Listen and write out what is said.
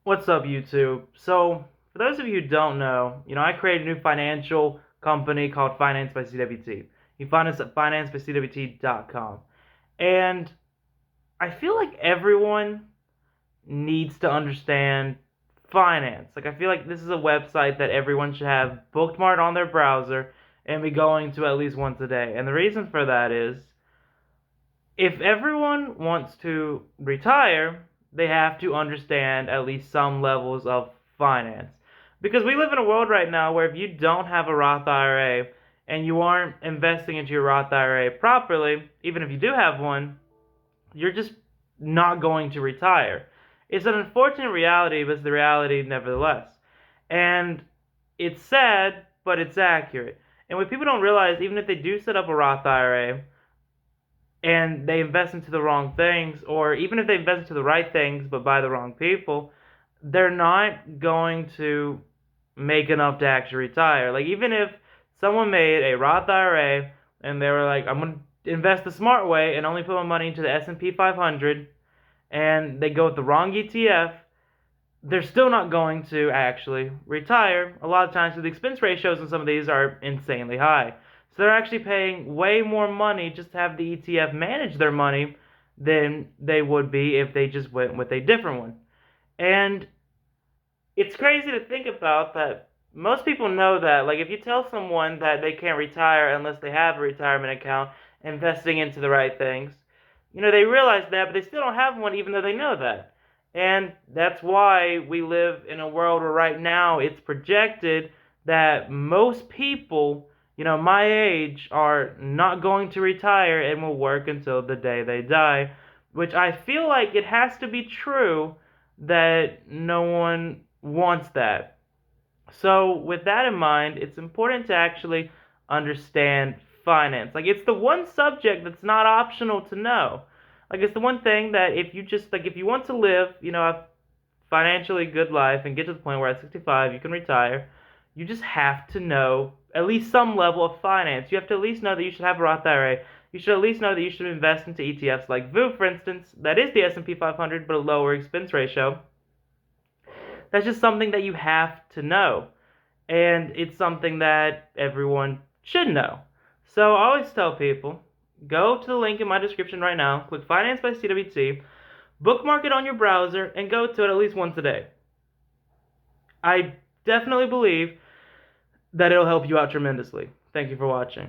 What's up, YouTube? So, for those of you who don't know, I created a new financial company called Finance by CWT. You can find us at financebycwt.com. And I feel like everyone needs to understand finance. Like, I feel like this is a website that everyone should have bookmarked on their browser and be going to at least once a day. And the reason for that is if everyone wants to retire, they have to understand at least some levels of finance. Because we live in a world right now where if you don't have a Roth IRA and you aren't investing into your Roth IRA properly, even if you do have one, you're just not going to retire. It's an unfortunate reality, but it's the reality nevertheless. And it's sad, but it's accurate. And what people don't realize, even if they do set up a Roth IRA, and they invest into the wrong things, or even if they invest into the right things but by the wrong people, they're not going to make enough to actually retire. Like, even if someone made a Roth IRA and they were like, I'm going to invest the smart way and only put my money into the S&P 500, and they go with the wrong ETF, they're still not going to actually retire. A lot of times, so the expense ratios in some of these are insanely high. So they're actually paying way more money just to have the ETF manage their money than they would be if they just went with a different one. And it's crazy to think about that most people know that. Like, if you tell someone that they can't retire unless they have a retirement account investing into the right things, they realize that, but they still don't have one even though they know that. And that's why we live in a world where right now it's projected that most people, my age, are not going to retire and will work until the day they die, which I feel like it has to be true that no one wants that. So, with that in mind, it's important to actually understand finance. Like, it's the one subject that's not optional to know. Like, it's the one thing that if you just, like, if you want to live, a financially good life and get to the point where at 65 you can retire, you just have to know at least some level of finance. You have to at least know that you should have a Roth IRA. You should at least know that you should invest into ETFs like VOO, for instance. That is the S&P 500, but a lower expense ratio. That's just something that you have to know. And it's something that everyone should know. So I always tell people, go to the link in my description right now, click Finance by CWT, bookmark it on your browser, and go to it at least once a day. I definitely believe that it'll help you out tremendously. Thank you for watching.